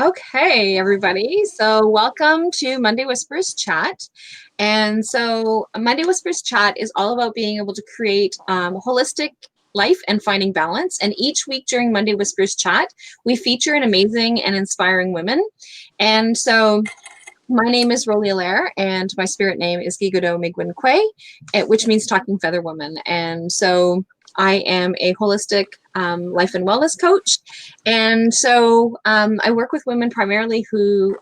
Okay, everybody. So, welcome to Monday Whispers Chat. And so, Monday Whispers Chat is all about being able to create holistic life and finding balance. And each week during Monday Whispers Chat, we feature an amazing and inspiring women. And so, my name is Rollie Allaire, and my spirit name is Gigodo Migwin which means talking feather woman. And so I am a holistic life and wellness coach. And so I work with women primarily with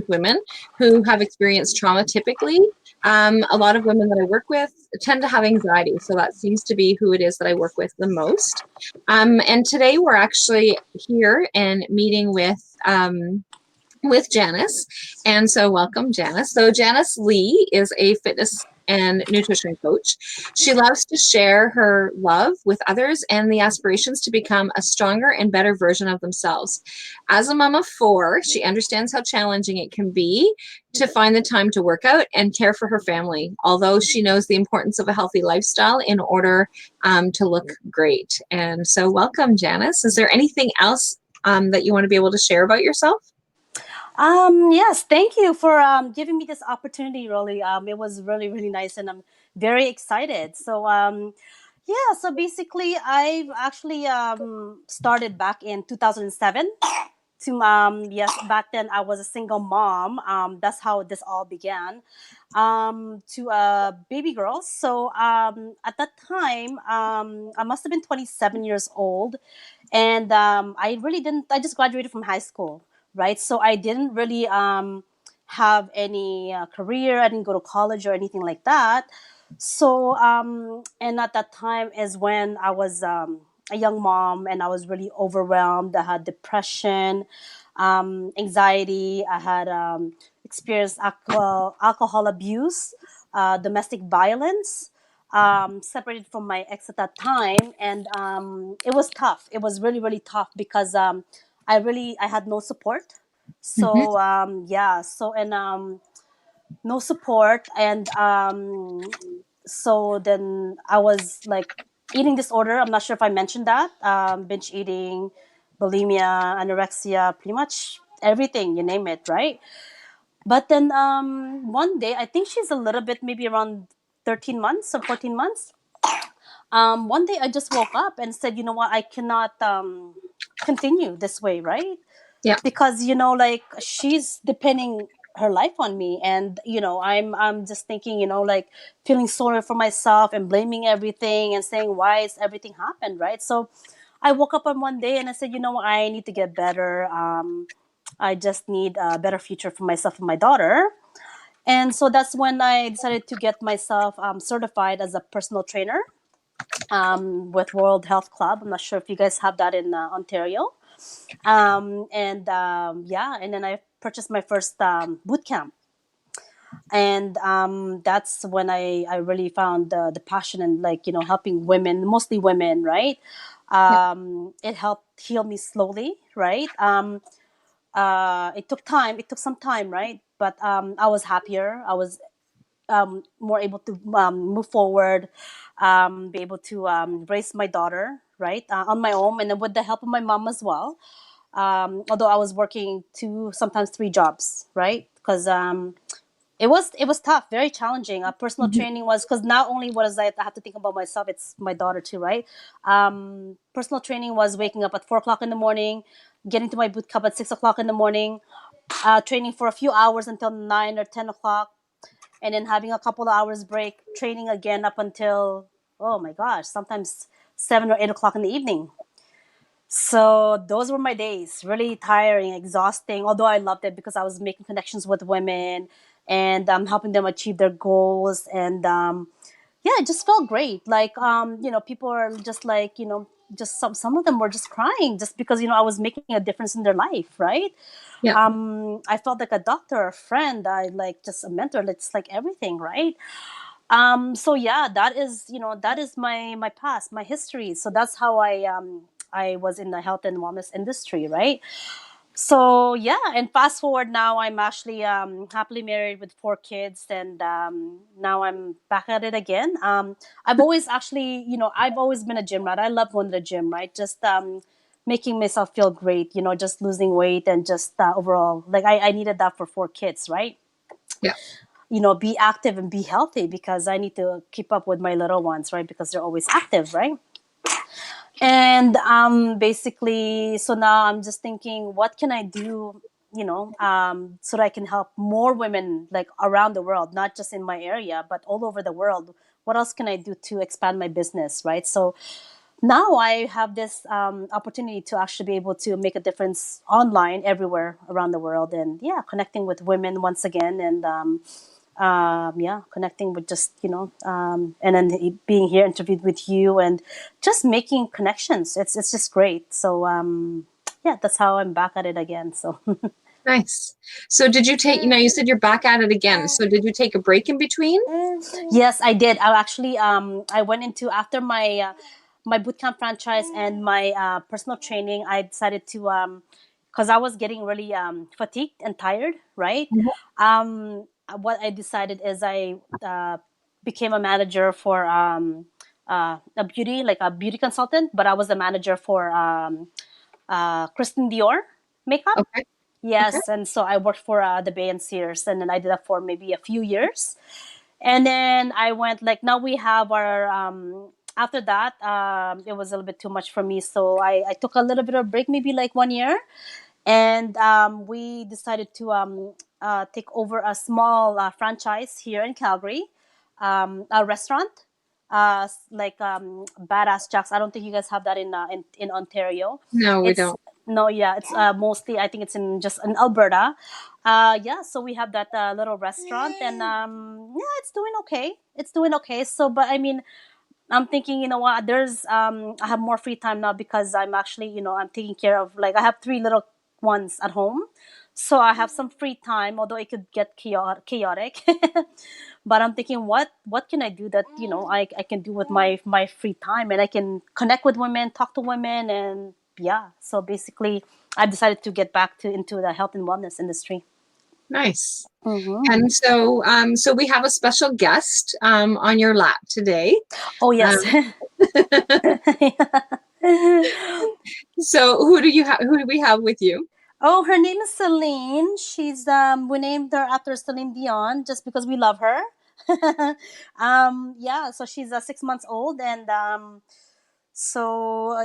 women who have experienced trauma typically. A lot of women that I work with tend to have anxiety, so that seems to be who it is that I work with the most. And today we're actually here and meeting with Janice. And so welcome, Janice. So Janice Lee is a fitness and nutrition coach. She loves to share her love with others and the aspirations to become a stronger and better version of themselves. As a mom of four, she understands how challenging it can be to find the time to work out and care for her family, although she knows the importance of a healthy lifestyle in order to look great. And so welcome, Janice. Is there anything else that you want to be able to share about yourself? Yes, thank you for giving me this opportunity, Rolly. It was really, really nice, and I'm very excited. Yeah, so basically, I've actually started back in 2007. Yes, back then I was a single mom. That's how this all began. To baby girls. At that time, I must have been 27 years old, and I really didn't. I just graduated from high school, right? So I didn't really have any career. I didn't go to college or anything like that. And at that time is when I was a young mom, and I was really overwhelmed. I had depression, anxiety. I had experienced alcohol abuse, domestic violence. Separated from my ex at that time, and it was tough. It was really, really tough because I had no support. Mhm. No support, and so then I was like eating disorder. I'm not sure if I mentioned that. Binge eating, bulimia, anorexia, pretty much everything, you name it, right? But then one day, I think she's a little bit, maybe around 13 months or 14 months. One day I just woke up and said, you know what, I cannot continue this way, right? Yeah. Because like she's depending her life on me, and I'm just thinking, like feeling sorry for myself and blaming everything and saying, why is everything happened, right? So I woke up on one day and I said, I need to get better. I just need a better future for myself and my daughter. And so that's when I decided to get myself certified as a personal trainer with World Health Club. I'm not sure if you guys have that in Ontario. And then I purchased my first boot camp, and that's when I really found the passion and, like, helping women, mostly women, right? Yeah. It helped heal me slowly, right? It took some time, right? But I was happier. I was more able to move forward, be able to raise my daughter, right, on my own, and then with the help of my mom as well. Although I was working two, sometimes three jobs, right? Because it was tough, very challenging. Personal Mhm. training was, because not only was I have to think about myself, it's my daughter too, right? Personal training was waking up at 4 o'clock in the morning, getting to my boot camp at 6 o'clock in the morning, training for a few hours until 9 or 10 o'clock, and then having a couple of hours break, training again up until, oh my gosh, sometimes 7 or 8 o'clock in the evening. So those were my days, really tiring, exhausting. Although I loved it because I was making connections with women and helping them achieve their goals. And yeah, it just felt great. Like, people are just like, just some of them were just crying just because, I was making a difference in their life, right? Yeah. I felt like a doctor, a friend, I like just a mentor. It's like everything, right? So yeah, that is my past, my history. So that's how I was in the health and wellness industry, right? So yeah, and fast forward now, I'm actually happily married with four kids, and now I'm back at it again. I've always been a gym rat. I love going to the gym, right? Just making myself feel great, just losing weight and just overall, like I needed that for 4 kids, right? Yeah. Be active and be healthy because I need to keep up with my little ones, right? Because they're always active, right? And basically, so now I'm just thinking, what can I do, so that I can help more women like around the world, not just in my area, but all over the world. What else can I do to expand my business, right? So now I have this opportunity to actually be able to make a difference online everywhere around the world, and yeah, connecting with women once again, and yeah, connecting with just and then being here interviewed with you and just making connections. It's just great. So yeah, that's how I'm back at it again. So Nice. So did you take, you said you're back at it again. So did you take a break in between? yes, I did. I actually I went into after my bootcamp franchise and my personal training. I decided to because I was getting really fatigued and tired, right? Mhm. What I decided is I became a manager for like a beauty consultant, but I was a manager for Kristen Dior makeup. Okay. Okay. Yes, and so I worked for the Bay and Sears, and then I did that for maybe a few years, and then I went like now we have our. After that, it was a little bit too much for me, so I took a little bit of break, maybe like 1 year, and we decided to take over a small franchise here in Calgary, a restaurant, like Badass Jack's. I don't think you guys have that in Ontario. No, we It's don't. no, yeah, it's mostly I think it's in just in Alberta. Yeah, so we have that little restaurant, and yeah, it's doing okay. It's doing okay. So, but I mean, I'm thinking, you know what? There's I have more free time now because I'm actually, I'm taking care of like I have 3 little ones at home, so I have some free time. Although it could get chaotic, but I'm thinking, what can I do that I can do with my free time, and I can connect with women, talk to women, and yeah. So basically, I decided to get back to into the health and wellness industry. Nice. Mm-hmm. And so, so we have a special guest on your lap today. Oh yes. Um, so who do we have with you? Oh, her name is Celine. She's we named her after Celine Dion just because we love her. Yeah, so she's 6 months old, and so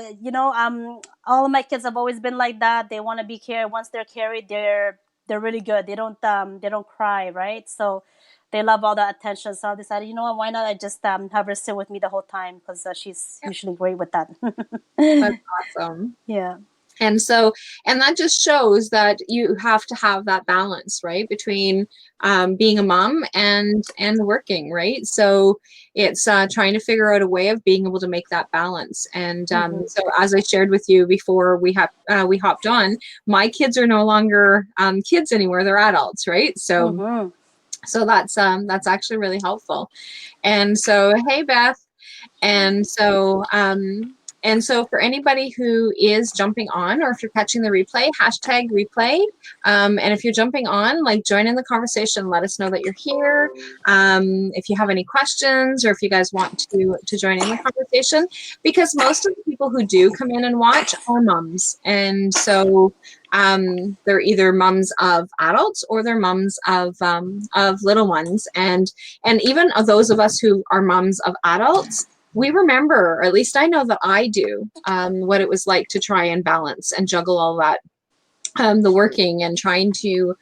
all of my kids have always been like that. They want to be carried. Once they're carried, they're really good. They don't cry, right? So they love all the attention. So I decided, what, why not? I just have her sit with me the whole time because she's Yeah, usually great with that. that's awesome. Yeah. And so, and that just shows that you have to have that balance, right, between being a mom and working, right? So it's trying to figure out a way of being able to make that balance. And Mm-hmm. so, as I shared with you before we hopped on, my kids are no longer kids anymore; they're adults, right? So, Mm-hmm. that's actually really helpful. And so, hey, Beth. And so, for anybody who is jumping on, or if you're catching the replay, hashtag replay. And if you're jumping on, like join in the conversation. Let us know that you're here. If you have any questions, or if you guys want to join in the conversation, because most of the people who do come in and watch are moms, and so they're either moms of adults or they're moms of little ones, and even those of us who are moms of adults, we remember, or at least I know that I do, what it was like to try and balance and juggle all that, the working and trying to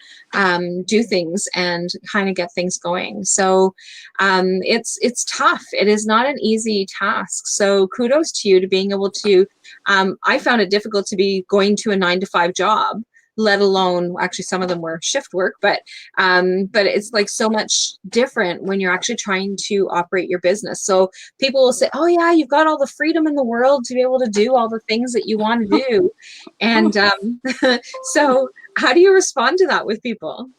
do things and kind of get things going. So it's tough. It is not an easy task. So kudos to you to being able to. I found it difficult to be going to a 9 to 5 job, let alone actually some of them were shift work, but it's like so much different when you're actually trying to operate your business. So people will say, oh yeah, you've got all the freedom in the world to be able to do all the things that you want to do. And so how do you respond to that with people?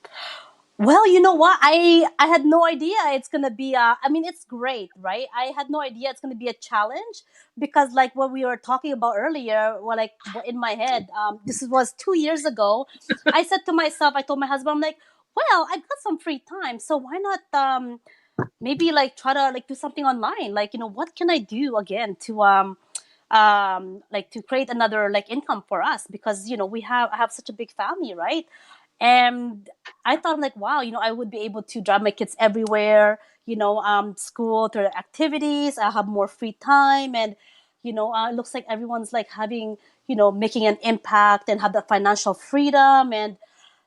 Well, you know what? I had no idea it's gonna be. I mean, it's great, right? I had no idea it's gonna be a challenge because, like what we were talking about earlier, well, like in my head, this was 2 years ago. I said to myself, I told my husband, I'm like, well, I've got some free time, so why not maybe like try to like do something online? Like, what can I do again to like to create another like income for us, because we have such a big family, right? And I thought, like, wow, I would be able to drive my kids everywhere, school, to the activities. I have more free time, and it looks like everyone's like having, making an impact and have the financial freedom. And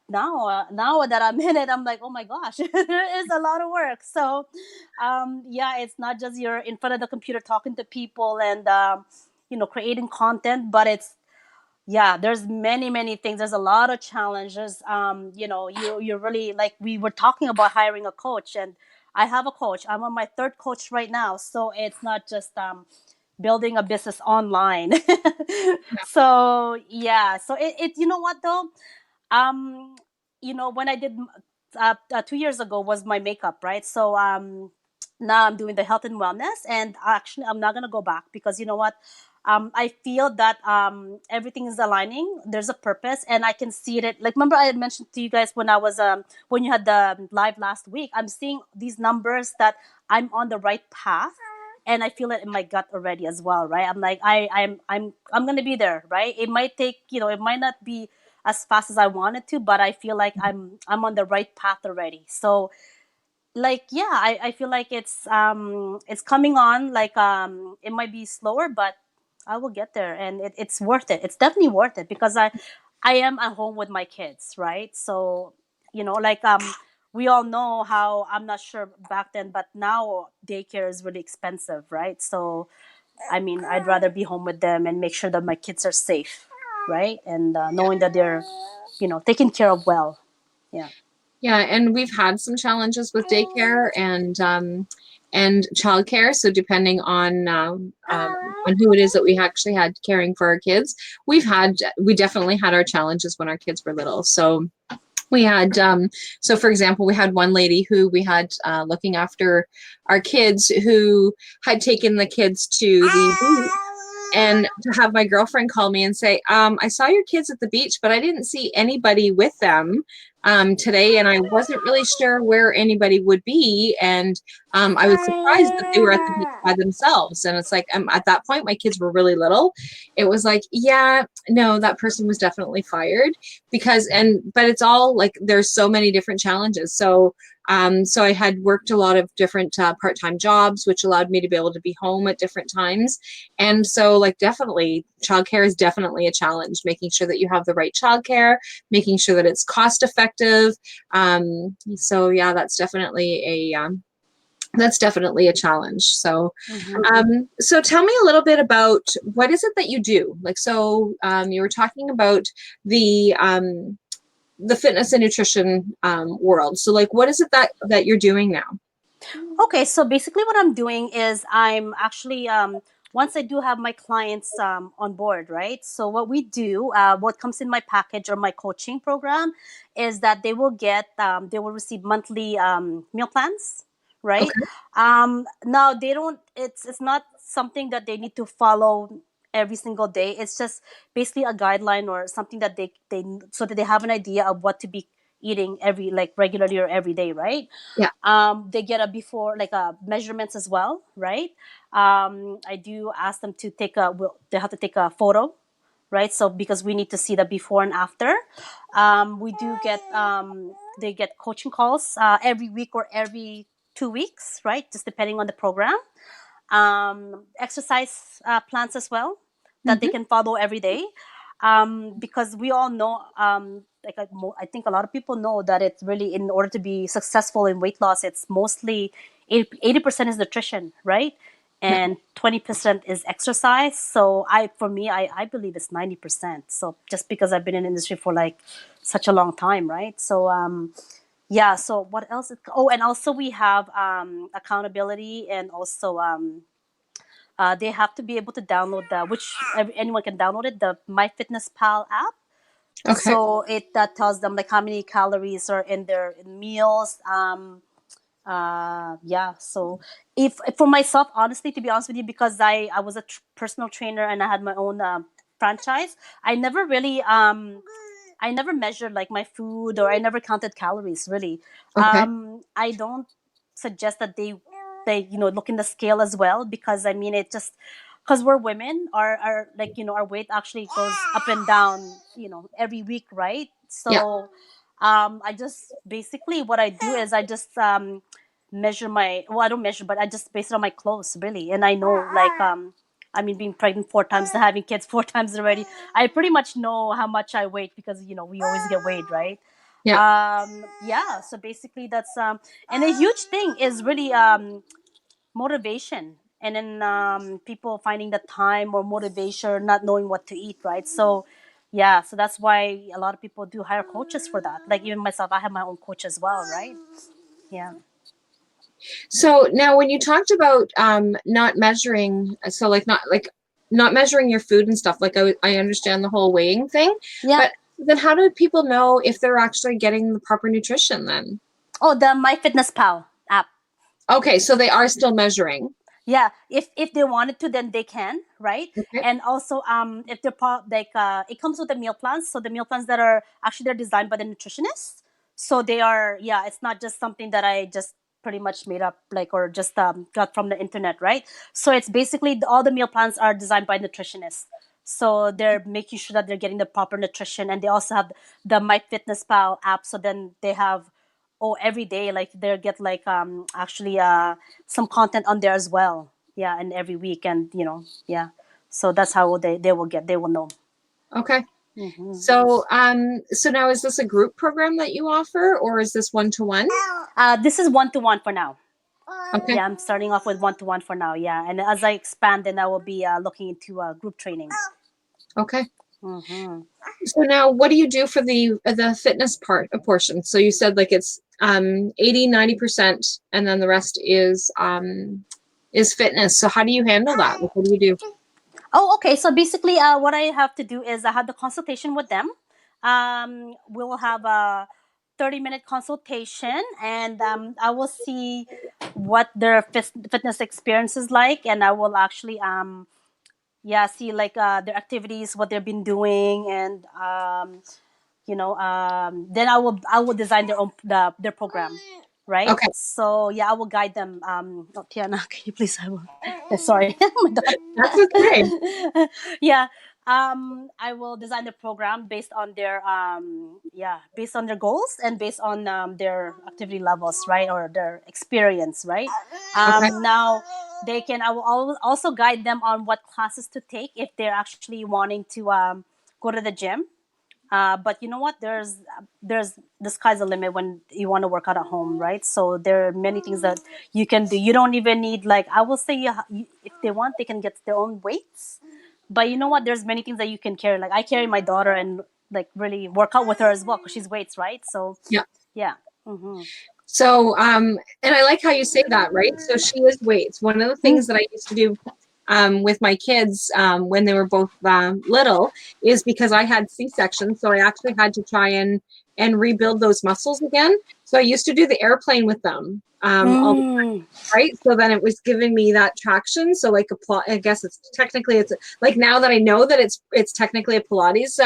now that I'm in it, I'm like, oh my gosh, there is a lot of work. So yeah, it's not just you're in front of the computer talking to people and creating content, but it's, yeah, there's many things. There's a lot of challenges. You're really, like, we were talking about hiring a coach, and I have a coach. I'm on my third coach right now, so it's not just building a business online. So yeah, so it you know what though, um when I did 2 years ago was my makeup, right? So now I'm doing the health and wellness, and actually I'm not going to go back, because you know what, I feel that everything is aligning. There's a purpose, and I can see it. Like, remember I had mentioned to you guys when I was when you had the live last week, I'm seeing these numbers that I'm on the right path, and I feel it in my gut already as well, right? I'm like, I'm gonna be there, right? It might take, it might not be as fast as I wanted to, but I feel like I'm on the right path already. So, like, yeah, I feel like it's coming on. Like, it might be slower, but I will get there, and it's worth it. It's definitely worth it, because I am at home with my kids, right? So, like, we all know how, I'm not sure back then, but now daycare is really expensive, right? So, I mean, I'd rather be home with them and make sure that my kids are safe, right? And knowing that they're, taken care of well. Yeah. Yeah, and we've had some challenges with daycare and childcare. So depending on who it is that we actually had caring for our kids, we definitely had our challenges when our kids were little. So we had so for example, we had one lady who we had looking after our kids, who had taken the kids to the beach, and to have my girlfriend call me and say, I saw your kids at the beach, but I didn't see anybody with them today, and I wasn't really sure where anybody would be. And I was surprised that they were at the beach by themselves. And it's like, at that point, my kids were really little. It was like, yeah, no, that person was definitely fired, but it's all like, there's so many different challenges. So I had worked a lot of different part-time jobs, which allowed me to be able to be home at different times. And so, like, definitely, childcare is definitely a challenge, making sure that you have the right childcare, making sure that it's cost effective. So yeah, that's definitely a challenge. So, so tell me a little bit about, what is it that you do? Like, so you were talking about the fitness and nutrition world. So, like, what is it that you're doing now? Okay, so basically, what I'm doing is I'm actually, once I do have my clients on board, right? So what we do, what comes in my package or my coaching program, is that they will receive monthly meal plans, right? Okay. Now they don't. It's not something that they need to follow every single day. It's just basically a guideline or something that they so that they have an idea of what to be eating every, like, regularly or every day, right? Yeah. They get a before, like, measurements as well, right? I do ask them to they have to take a photo, right? So because we need to see the before and after. We do get they get coaching calls every week or every 2 weeks, right? Just depending on the program. Exercise plans as well that they Mm-hmm. can follow every day. Because we all know, like, I think a lot of people know that it's really, in order to be successful in weight loss, it's mostly 80% is nutrition, right? Yeah. And 20% is exercise. So for me, I believe it's 90%. So just because I've been in the industry for like such a long time, right? So yeah. So what else? Oh, and also we have accountability, and also they have to be able to download anyone can download it, the MyFitnessPal app. Okay. So it that tells them like how many calories are in their meals. Yeah. So if for myself, honestly, to be honest with you, because I was a personal trainer and I had my own franchise, I never really I never measured like my food, or I never counted calories really. Okay. I don't suggest that they look in the scale as well, because I mean it just because we're women, our like our weight actually goes up and down, every week, right? Yeah. So, I just basically what I do is I just measure my well, I don't measure, but I just base it on my clothes really, and I know like I mean, being pregnant 4 times and having kids 4 times already, I pretty much know how much I weigh because we always get weighed, right? Yeah. Yeah. So basically, that's and a huge thing is really motivation, and then people finding the time or motivation, not knowing what to eat, right? So yeah, so that's why a lot of people do hire coaches for that. Like even myself, I have my own coach as well, right? Yeah. So now when you talked about not measuring, so like not measuring your food and stuff, like I understand the whole weighing thing, Yeah. but then how do people know if they're actually getting the proper nutrition then? Oh, the MyFitnessPal app. Okay, so they are still measuring. Yeah, if they wanted to, then they can, right? Okay. And also, if they're like, it comes with the meal plans. So the meal plans that are actually they're designed by the nutritionist. So they are, yeah, it's not just something that I just pretty much made up, like, or just got from the internet, right? So it's basically all the meal plans are designed by nutritionists. So they're making sure that they're getting the proper nutrition, and they also have the MyFitnessPal app. So then they have, oh, every day, like they get like actually some content on there as well. Yeah, and every week, and yeah. So that's how they will know. Okay. Hmm. So now is this a group program that you offer or is this one to one? This is one to one for now. Okay. Yeah, I'm starting off with one to one for now. Yeah, and as I expand, then I will be looking into group training. Okay. Hmm. So now what do you do for the fitness part, a portion? So you said like it's 80-90% and then the rest is fitness. So how do you handle that? Like, what do you do? Oh, okay. So basically, what I have to do is I have the consultation with them. We will have a 30-minute consultation, and I will see what their fitness experience is like, and I will actually yeah, see like their activities, what they've been doing, and then I will design their program, right? Okay. So yeah, I will guide them. Oh, Tiana, can you please have sorry, my That's okay. daughter. Yeah. I will design the program based on their based on their goals and based on their activity levels, right, or their experience, right? Okay. Now I will also guide them on what classes to take if they're actually wanting to go to the gym. But you know what? There's the sky's the limit when you want to work out at home, right? So there are many things that you can do. You don't even need, like, I will say, if they want, they can get their own weights. But you know what? There's many things that you can carry. Like I carry my daughter and like really work out with her as well because she's weights, right? So Yeah. yeah. Hmm. So, and I like how you say that, right? So she is weights. One of the things that I used to do with my kids when they were both little is because I had C-sections, so I actually had to try and rebuild those muscles again. So I used to do the airplane with them all the time, Mm. right? So then it was giving me that traction. So like I guess it's like now that I know that it's technically a Pilates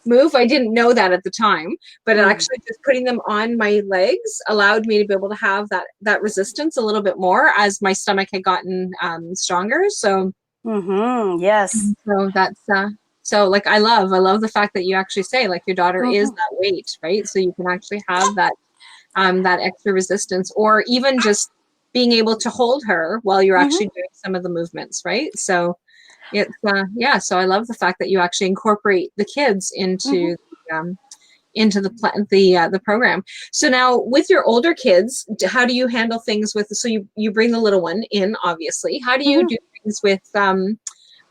move. I didn't know that at the time, but it Mm. actually just putting them on my legs allowed me to be able to have that resistance a little bit more as my stomach had gotten stronger. So Mm-hmm. Yes. that's so like I love the fact that you actually say like your daughter is Mm-hmm. that weight, right? So you can actually have that extra resistance, or even just being able to hold her while you're Mm-hmm. actually doing some of the movements, right? So it's yeah. So I love the fact that you actually incorporate the kids Mm-hmm. into the program. So now with your older kids, how do you handle things with? So you bring the little one in, obviously. How do you Mm-hmm. do things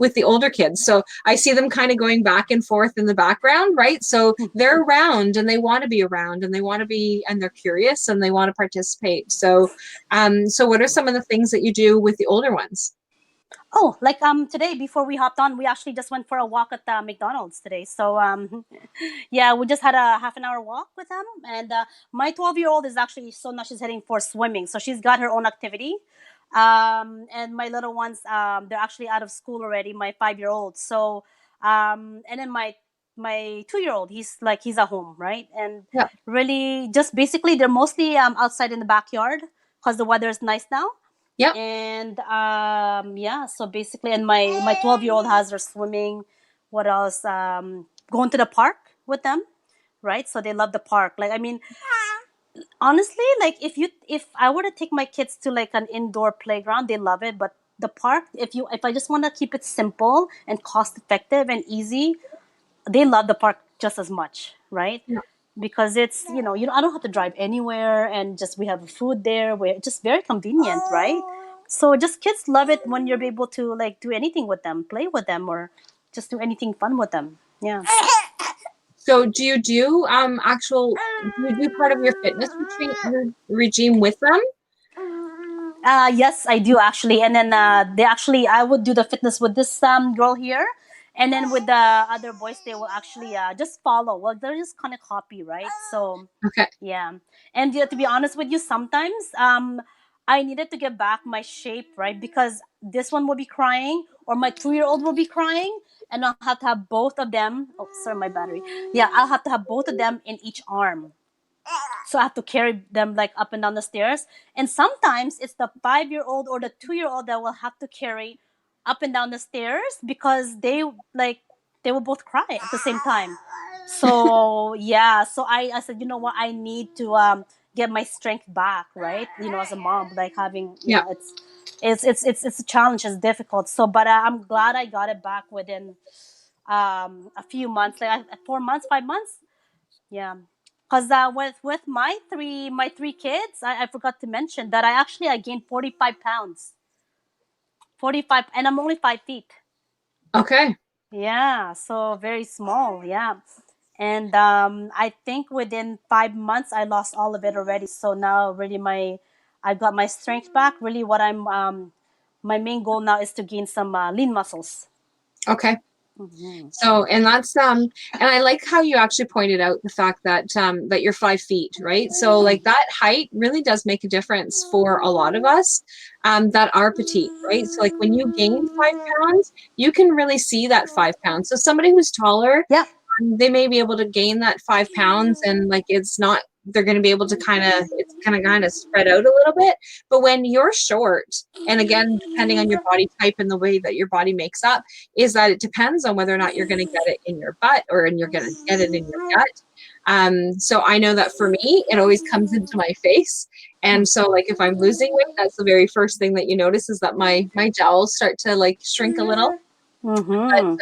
with the older kids? So I see them kind of going back and forth in the background, right? So they're around and they want to be around and they want to be and they're curious and they want to participate. So so what are some of the things that you do with the older ones? Oh, like today before we hopped on, we actually just went for a walk at McDonald's today. So yeah, we just had a half an hour walk with them, and my 12-year-old is actually, so now she's heading for swimming, so she's got her own activity. And my little ones, they're actually out of school already. My 5-year-old, so and then my 2-year-old, he's at home, right? And Yeah. really, just basically, they're mostly outside in the backyard because the weather is nice now. Yep. And yeah, so basically, and my 12-year-old has her swimming. What else? Going to the park with them, right? So they love the park. Like, I mean, honestly, like if I were to take my kids to like an indoor playground, they love it. But the park, if I just want to keep it simple and cost effective and easy, they love the park just as much, right? Yeah. Because it's, I don't have to drive anywhere, and just we have food there. We're just very convenient, right? So just kids love it when you're able to like do anything with them, play with them, or just do anything fun with them. Yeah. So do you do do you do part of your fitness regime with them? Yes, I do actually. And then they actually, I would do the fitness with this girl here. And then with the other boys, they will actually just follow. Well, they're just kind of copy, right? So, Okay. yeah. And to be honest with you, sometimes I needed to get back my shape, right? Because this one will be crying, or my 2-year-old will be crying. And I'll have to have both of them. Oh, sorry, my battery. Yeah, I'll have to have both of them in each arm. So I have to carry them like up and down the stairs. And sometimes it's the 5-year-old or the 2-year-old that will have to carry up and down the stairs, because they will both cry at the same time. So yeah, so I said, you know what, I need to get my strength back, right? As a mom, like having, Yeah. it's a challenge, it's difficult. So but I'm glad I got it back within a few months, like 4 months, 5 months. Yeah, because with my three kids, I forgot to mention that I gained 45 pounds, 45, and I'm only 5 feet. Okay. Yeah, so very small. Yeah, and I think within 5 months I lost all of it already. So now really I've got my strength back. Really, what I'm my main goal now is to gain some lean muscles. Okay. Hmm. So, and that's and I like how you actually pointed out the fact that that you're 5 feet, right? So like that height really does make a difference for a lot of us that are petite, right? So like when you gain 5 pounds, you can really see that 5 pounds. So somebody who's taller, Yeah. they may be able to gain that 5 pounds, and like it's not, they're going to be able to it's kind of spread out a little bit. But when you're short, and again, depending on your body type and the way that your body makes up, is that it depends on whether or not you're going to get it in your butt, or you're going to get it in your gut. So I know that for me, it always comes into my face. And so like if I'm losing weight, that's the very first thing that you notice, is that my jowls start to like shrink a little. Mm-hmm.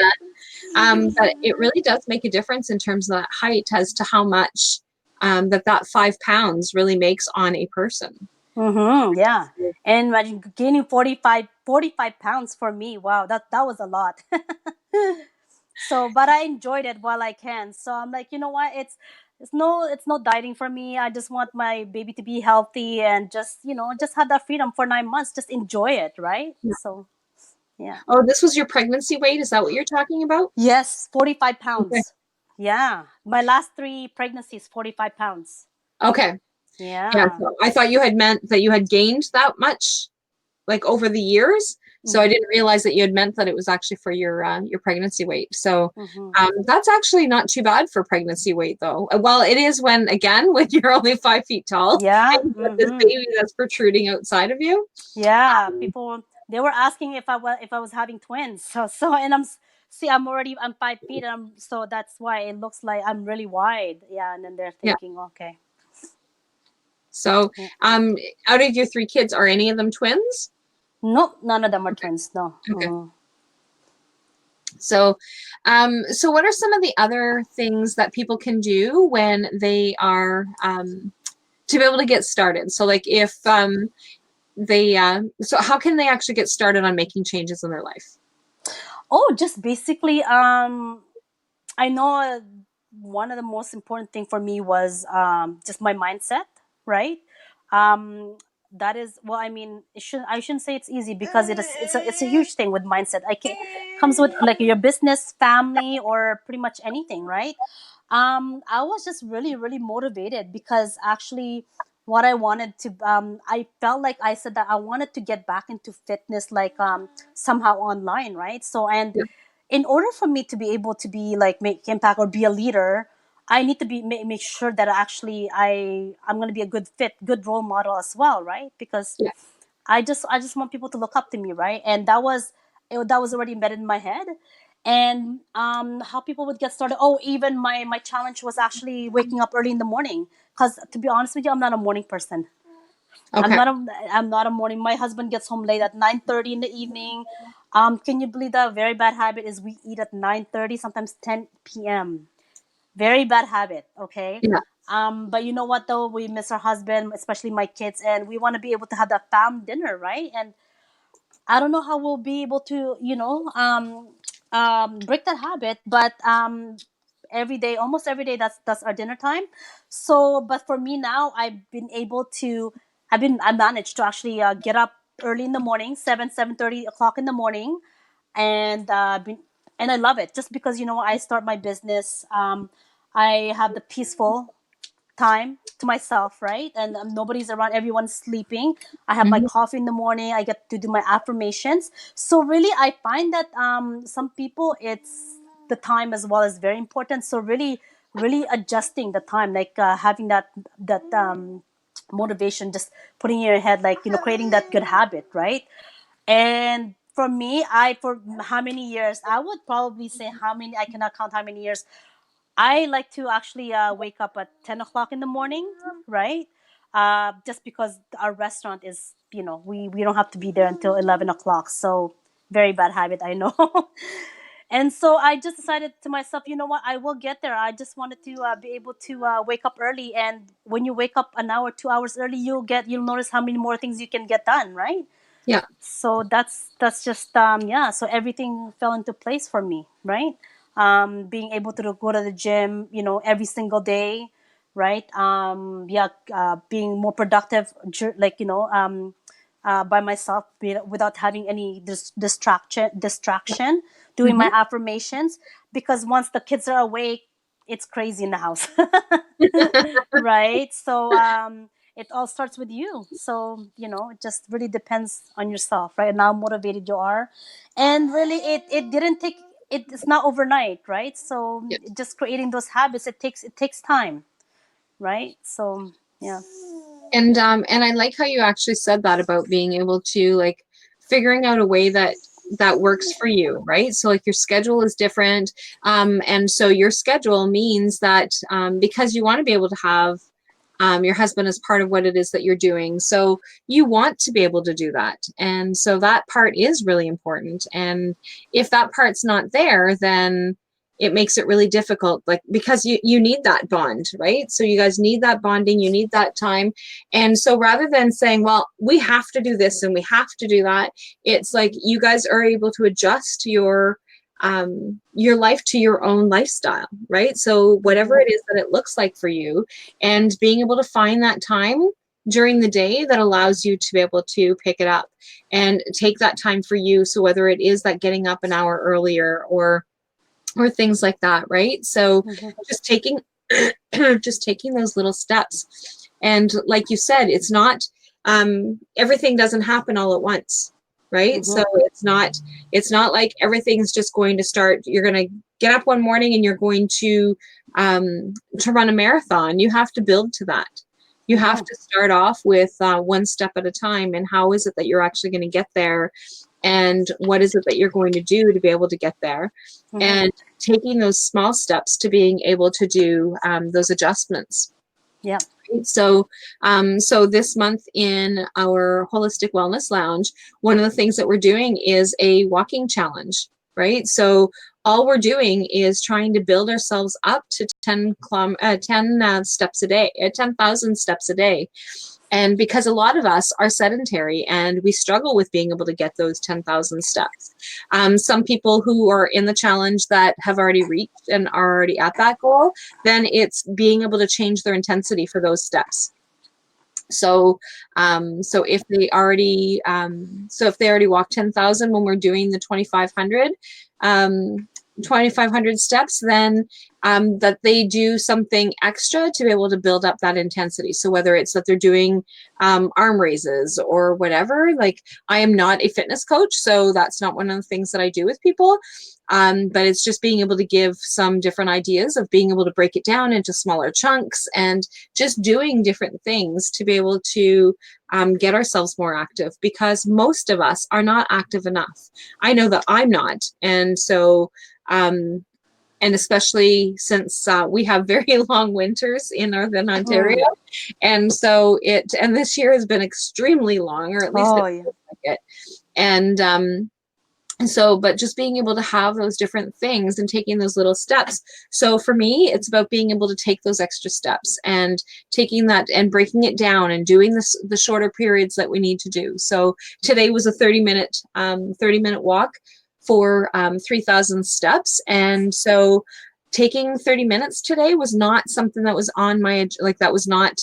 But it really does make a difference in terms of that height as to how much that 5 pounds really makes on a person. Mm-hmm. Yeah. And imagine gaining 45 pounds for me. Wow, that was a lot. So, but I enjoyed it while I can. So I'm like, you know what? It's no dieting for me. I just want my baby to be healthy and just have that freedom for 9 months. Just enjoy it, right? Yeah. So, yeah. Oh, this was your pregnancy weight? Is that what you're talking about? Yes, 45 Okay. pounds. Yeah. My last 3 pregnancies, 45 pounds. Okay. Yeah. Yeah. So I thought you had meant that you had gained that much, like over the years. So I didn't realize that you had meant that it was actually for your pregnancy weight. So Mm-hmm. that's actually not too bad for pregnancy weight, though. Well, it is when you're only 5 feet tall Yeah. and you have this Mm-hmm. baby that's protruding outside of you. Yeah, people, they were asking if I was having twins. And I'm 5 feet, and so that's why it looks like I'm really wide. Yeah, and then they're Yeah. thinking, okay. So Yeah. out of your 3 kids, are any of them twins? Nope, none of them are twins. No. Okay. Mhm. So, so what are some of the other things that people can do when they are to be able to get started? So, like if so how can they actually get started on making changes in their life? Oh, just basically, I know one of the most important thing for me was just my mindset, right? Um, that is, well, I mean, I shouldn't say it's easy, because it's a huge thing with mindset. Comes with like your business, family, or pretty much anything, right? I was just really, really motivated, because actually what I wanted to, I felt like I said that I wanted to get back into fitness, like somehow online, right? So, and Yeah. in order for me to be able to be like make impact or be a leader, I need to make sure that actually I'm going to be a good role model as well, right? Because Yeah. I just want people to look up to me, right? And that was already embedded in my head. And how people would get started. Oh, even my challenge was actually waking up early in the morning. Because to be honest with you, I'm not a morning person. I'm Okay. not a I'm not a morning. My husband gets home late at 9:30 in the evening. Can you believe that very bad habit is we eat at 9:30, sometimes 10 p.m. Very bad habit. Okay. Yeah. But you know what though? We miss our husband, especially my kids, and we want to be able to have that family dinner, right? And I don't know how we'll be able to, break that habit. But every day, almost every day, that's our dinner time. So, but for me now, I managed to actually get up early in the morning, 7:30 o'clock in the morning, and and I love it just because I start my business. I have the peaceful time to myself, right? And nobody's around, everyone's sleeping. I have my Mhm. coffee in the morning, I get to do my affirmations. So really I find that some people, it's the time as well is very important. So really adjusting the time, like having that motivation, just putting in your head, like creating that good habit, right? And for me, for how many years, I would probably say, how many, I cannot count how many years. I like to actually wake up at 10 o'clock in the morning, right? Just because our restaurant is, we don't have to be there until 11 o'clock. So, very bad habit, I know. And so I just decided to myself, you know what, I will get there. I just wanted to be able to wake up early. And when you wake up an hour, 2 hours early, you'll notice how many more things you can get done, right? Yeah. So that's just yeah, so everything fell into place for me, right? Being able to go to the gym, every single day, right? Yeah, being more productive, like by myself, without having any distraction, doing my Mhm. affirmations, because once the kids are awake, it's crazy in the house. Right? So it all starts with you. So it just really depends on yourself, right? And how motivated you are. And really it didn't take it's not overnight, right? So Yeah. just creating those habits, it takes time, right? So yeah. And I like how you actually said that about being able to like figuring out a way that works for you, right? So like your schedule is different, and so your schedule means that because you want to be able to have your husband as part of what it is that you're doing, so you want to be able to do that, and so that part is really important. And if that part's not there, then it makes it really difficult, like because you need that bond, right? So you guys need that bonding, you need that time. And so rather than saying, well, we have to do this and we have to do that, it's like you guys are able to adjust your life to your own lifestyle, right? So whatever Mhm. it is that it looks like for you, and being able to find that time during the day that allows you to be able to pick it up and take that time for you. So whether it is that getting up an hour earlier or things like that, right? So Mhm. just taking just taking those little steps. And like you said, it's not everything doesn't happen all at once, right? So Mhm. it's not like everything's just going to start. You're going to get up one morning and you're going to run a marathon. You have to build to that. You have Mhm. to start off with one step at a time. And how is it that you're actually going to get there? And what is it that you're going to do to be able to get there? Mhm. And taking those small steps to being able to do those adjustments. Yeah. So this month in our holistic wellness lounge, one of the things that we're doing is a walking challenge, right? So all we're doing is trying to build ourselves up to 10 steps a day, 10,000 steps a day. And because a lot of us are sedentary and we struggle with being able to get those 10,000 steps. Some people who are in the challenge that have already reached and are already at that goal, then it's being able to change their intensity for those steps. So, so if they already walk 10,000 when we're doing the 2,500 steps, then that they do something extra to be able to build up that intensity. So whether it's that they're doing arm raises or whatever, like I am not a fitness coach, so that's not one of the things that I do with people. But it's just being able to give some different ideas of being able to break it down into smaller chunks and just doing different things to be able to get ourselves more active, because most of us are not active enough. I know that I'm not. And so, and especially since we have very long winters in Northern Ontario. And so and this year has been extremely long, or at least it feels like it. And so, but just being able to have those different things and taking those little steps. So for me, it's about being able to take those extra steps and taking that and breaking it down and doing the shorter periods that we need to do. So today was a 30-minute walk for 3,000 steps. And so taking 30 minutes today was not something that was on my, like that was not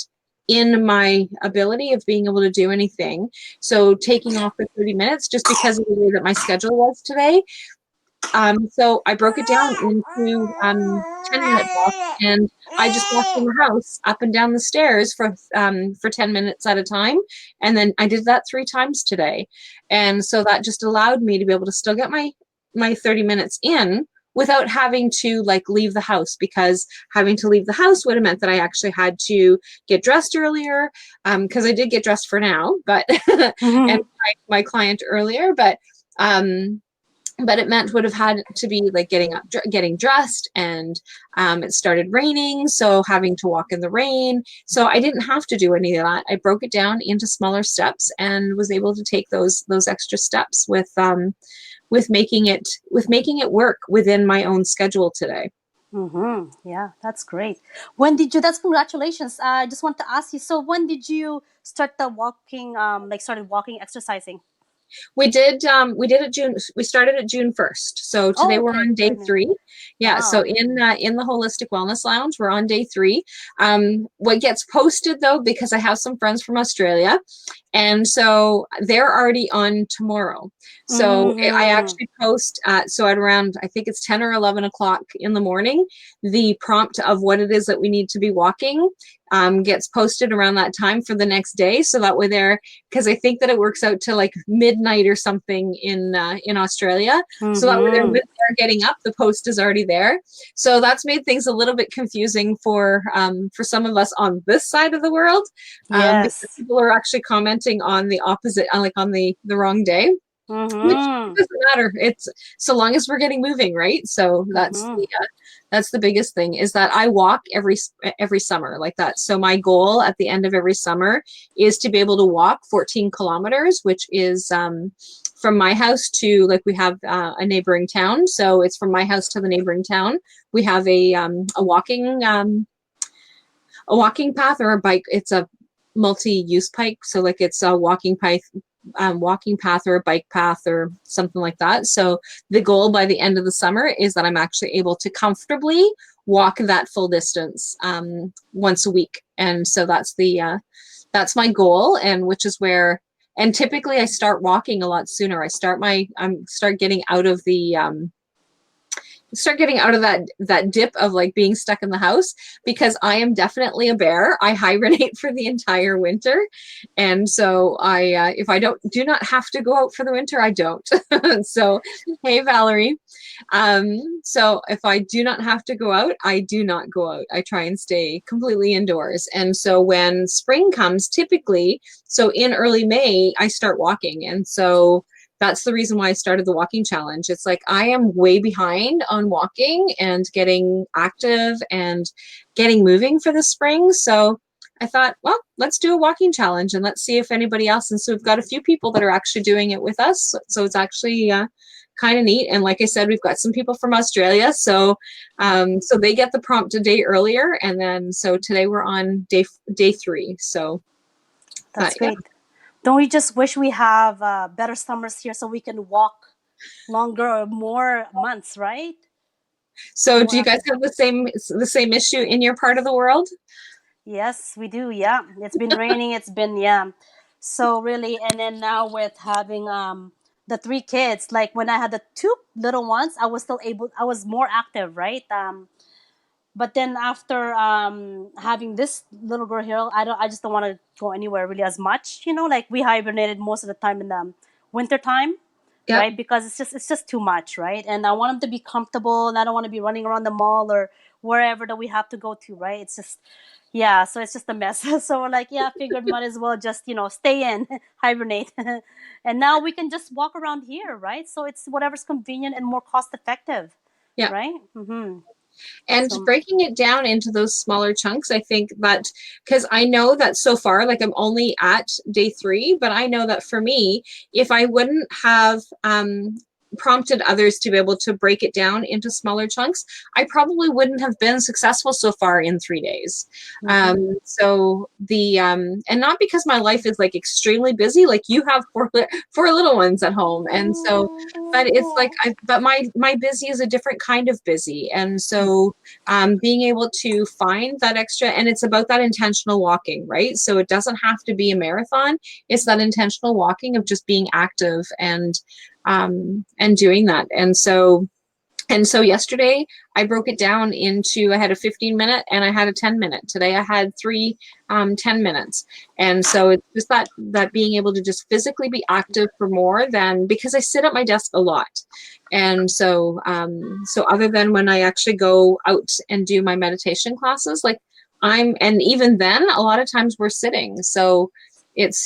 in my ability of being able to do anything. So taking off for 30 minutes just because of the way that my schedule was today. So I broke it down into 10-minute blocks, and I just walked in the house up and down the stairs for 10 minutes at a time. And then I did that 3 times today. And so that just allowed me to be able to still get my 30 minutes in without having to like leave the house, because having to leave the house would have meant that I actually had to get dressed earlier, because I did get dressed for now, but and my client earlier, but it meant would have had to be like getting dressed, and it started raining, so having to walk in the rain. So I didn't have to do any of that. I broke it down into smaller steps and was able to take those extra steps with making it work within my own schedule today. Yeah, that's great. When did you? That's congratulations. I just want to ask you. So when did you start the walking? Like started walking, exercising. We did it June. We started at June 1st. So today we're on day 3. Yeah. Wow. So in the Holistic Wellness Lounge, we're on day 3. What gets posted though, because I have some friends from Australia, and so they're already on tomorrow. So I actually post so at around, I think it's 10 or 11 o'clock in the morning, the prompt of what it is that we need to be walking gets posted around that time for the next day. So that way because I think that it works out to like midnight or something in Australia. So that way they're getting up, the post is already there. So that's made things a little bit confusing for some of us on this side of the world. Because people are actually commenting on the opposite, like on the wrong day. Which doesn't matter. It's so long as we're getting moving, right? So that's the biggest thing, is that I walk every summer like that. So my goal at the end of every summer is to be able to walk 14 kilometers, which is from my house to, like, we have a neighboring town. So it's from my house to the neighboring town. We have a walking path or a bike. It's a multi-use bike. So like it's a walking path or a bike path or something like that. So the goal by the end of the summer is that I'm actually able to comfortably walk that full distance once a week. And so that's my goal, and which is where, and typically I start walking a lot sooner. I start getting out of that dip of like being stuck in the house, because I am definitely a bear. I hibernate for the entire winter, and so if I do not have to go out for the winter, I don't. So hey Valerie, so if I do not have to go out, I do not go out. I try and stay completely indoors. And so when spring comes, typically, so in early May, I start walking, and so that's the reason why I started the walking challenge. It's like I am way behind on walking and getting active and getting moving for the spring. So I thought, well, let's do a walking challenge and let's see if anybody else. And so we've got a few people that are actually doing it with us. So it's actually kind of neat. And like I said, we've got some people from Australia. So so they get the prompt a day earlier. And then so today we're on day 3. So that's great. Yeah. Don't we just wish we have better summers here so we can walk longer or more months, right? So do you guys have the same issue in your part of the world? Yes, we do. Yeah, it's been raining. It's been, yeah. So really, and then now with having the 3 kids, like when I had the 2 little ones, I was more active, right? But then after having this little girl here, I just don't want to go anywhere really as much. Like we hibernated most of the time in the winter time, Yep. right? Because it's just too much, right? And I want them to be comfortable, and I don't want to be running around the mall or wherever that we have to go to, right? It's just, yeah, so it's just a mess. So we're like, yeah, figured might as well just stay in, hibernate, and now we can just walk around here, right? So it's whatever's convenient and more cost effective, Yeah. right? Mm-hmm. And So. breaking it down into those smaller chunks, I think that, because I know that so far, like I'm only at day 3, but I know that for me, if I wouldn't have prompted others to be able to break it down into smaller chunks, I probably wouldn't have been successful so far in 3 days. Mm-hmm. So and not because my life is like extremely busy, like you have four little ones at home. And so, but it's like, but my busy is a different kind of busy. And so being able to find that extra, and it's about that intentional walking, right? So it doesn't have to be a marathon. It's that intentional walking of just being active and doing that. And so yesterday I broke it down into, I had a 15-minute and I had a 10-minute. Today I had 3 10 minutes. And so it's just that being able to just physically be active for more than, because I sit at my desk a lot. And so other than when I actually go out and do my meditation classes, like and even then a lot of times we're sitting. So it's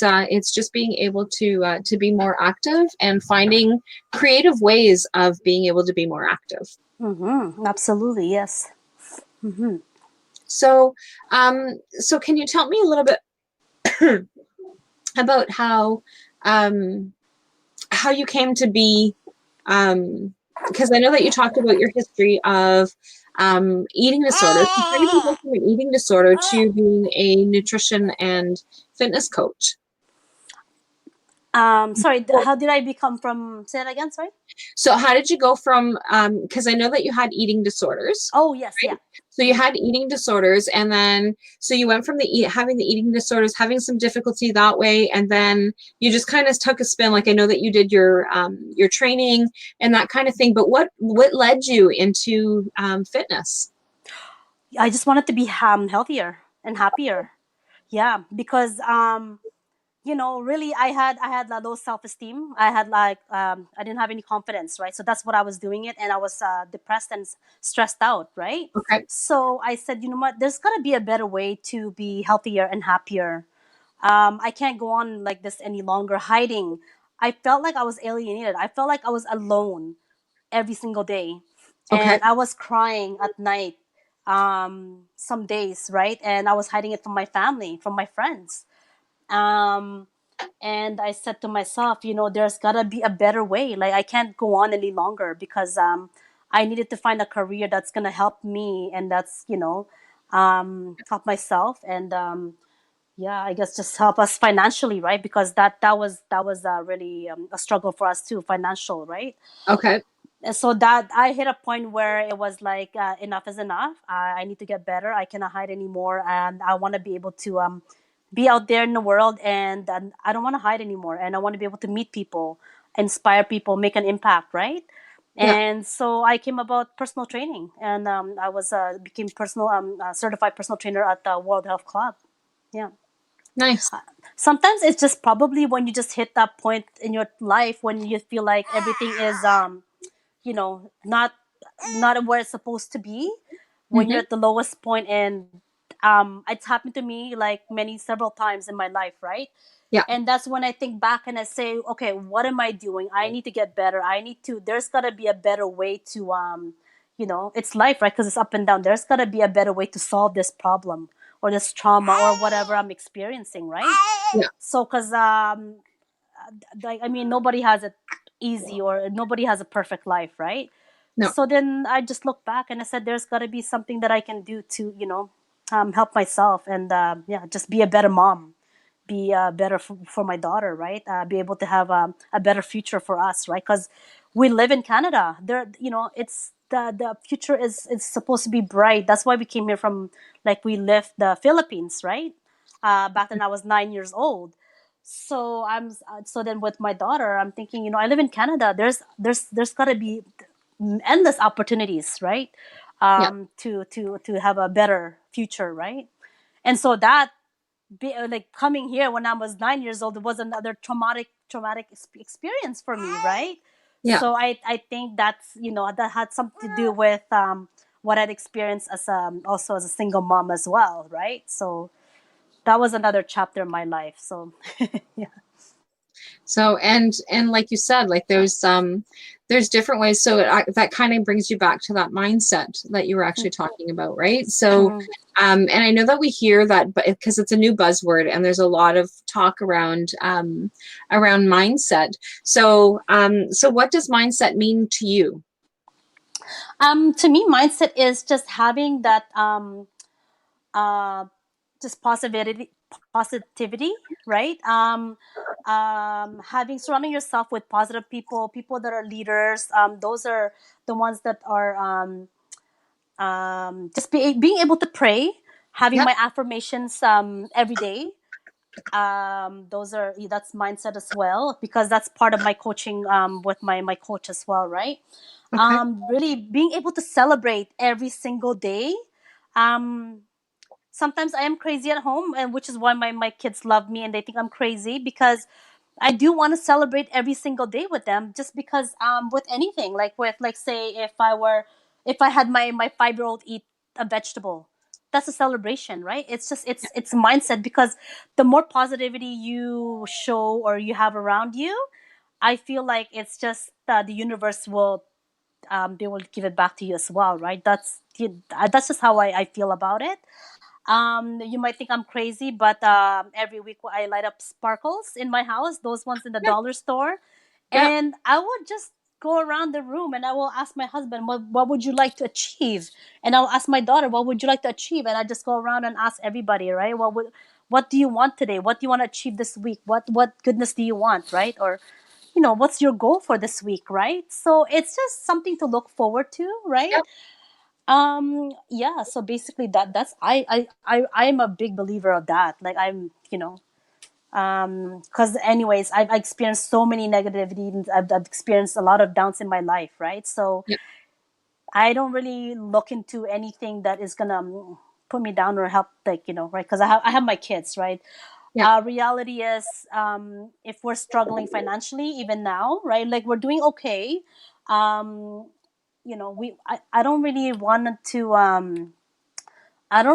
just being able to be more active and finding creative ways of being able to be more active. Mm-hmm. Absolutely, yes. Mm-hmm. So can you tell me a little bit about how you came to be, because I know that you talked about your history of eating disorders. So how did you go from an eating disorder to being a nutrition and fitness coach? Sorry, how did I become from? Say it again. Sorry. So how did you go from, because I know that you had eating disorders, Oh yes, right? yeah. So you Mm-hmm. had eating disorders, and then so you went from having the eating disorders, having some difficulty that way, and then you just kind of took a spin. Like I know that you did your training and that kind of thing, but what led you into fitness? I just wanted to be healthier and happier. Yeah, because really I had low self-esteem. I had I didn't have any confidence, right? So that's what I was doing it, and I was depressed and stressed out, right? Okay. So I said, you know what, there's got to be a better way to be healthier and happier. I can't go on like this any longer, hiding. I felt like I was alienated. I felt like I was alone every single day, Okay. and I was crying at night some days, right? And I was hiding it from my family, from my friends. um and I said to myself, there's gotta be a better way. Like I can't go on any longer because I needed to find a career that's gonna help me, and that's help myself, and yeah, I guess just help us financially, right? Because that was really a struggle for us too, financial, right? Okay. And so that I hit a point where it was like enough is enough. I need to get better. I cannot hide anymore, and I want to be able to be out there in the world, and I don't want to hide anymore, and I want to be able to meet people, inspire people, make an impact, right? Yeah. And so I came about personal training, and I was became personal certified personal trainer at the World Health Club. Yeah. Nice. Sometimes it's just probably when you just hit that point in your life when you feel like everything is not where it's supposed to be, when you're Hmm. at the lowest point. And it's happened to me like many several times in my life, right? Yeah. And that's when I think back and I say, okay, what am I doing? I need to get better. There's got to be a better way to it's life, right? Because it's up and down. There's got to be a better way to solve this problem or this trauma or whatever I'm experiencing, right? Yeah. So because like, I mean, nobody has it easy, or nobody has a perfect life, right? No. So then I just look back and I said, there's got to be something that I can do to help myself, and yeah, just be a better mom, be better for my daughter, right? Be able to have a better future for us, right? Because we live in Canada. There, it's the future is supposed to be bright. That's why we came here from, like, we left the Philippines, right? Back then I was 9 years old. So so then with my daughter, I'm thinking, I live in Canada. There's got to be endless opportunities, right? Yeah. to have a better future, right? And so that like coming here when I was 9 years old, it was another traumatic experience for me, right? Yeah. So I think that's, that had something to do with what I'd experienced as also as a single mom as well, right? So that was another chapter in my life. So yeah. So, and like you said, like there's different ways. So that kind of brings you back to that mindset that you were actually talking about, right? So, Mhm. and I know that we hear that, but because it's a new buzzword, and there's a lot of talk around mindset. So, so what does mindset mean to you? To me, mindset is just having that uh, just positivity, right? Having surrounding yourself with positive people that are leaders. Those are the ones that are just being able to pray, having Yep. my affirmations every day. That's mindset as well, because that's part of my coaching with my coach as well, right? Okay. Really being able to celebrate every single day. um Sometimes I am crazy at home, and which is why my kids love me and they think I'm crazy, because I do want to celebrate every single day with them, just because with anything, like with, like, say, if I had my 5 year old eat a vegetable, that's a celebration, right? It's just it's mindset, because the more positivity you show or you have around you, I feel like it's just the universe will they will give it back to you as well, right? That's just how I feel about it. You might think I'm crazy, but every week I light up sparkles in my house, those ones in the Yeah. dollar store, Yeah. and I would just go around the room and I will ask my husband, what would you like to achieve? And I'll ask my daughter, what would you like to achieve? And I just go around and ask everybody, right? What do you want today? What do you want to achieve this week? What goodness do you want, right? Or what's your goal for this week, right? So it's just something to look forward to, right? Yep. Yeah, so basically I'm a big believer of that. Like, I'm, because anyways, I've experienced so many negativity, and I've experienced a lot of downs in my life, right? So Yep. I don't really look into anything that is gonna put me down or help, like, right? Because I have my kids, right? Yep. Reality is, if we're struggling financially even now, right, like, we're doing okay. um I don't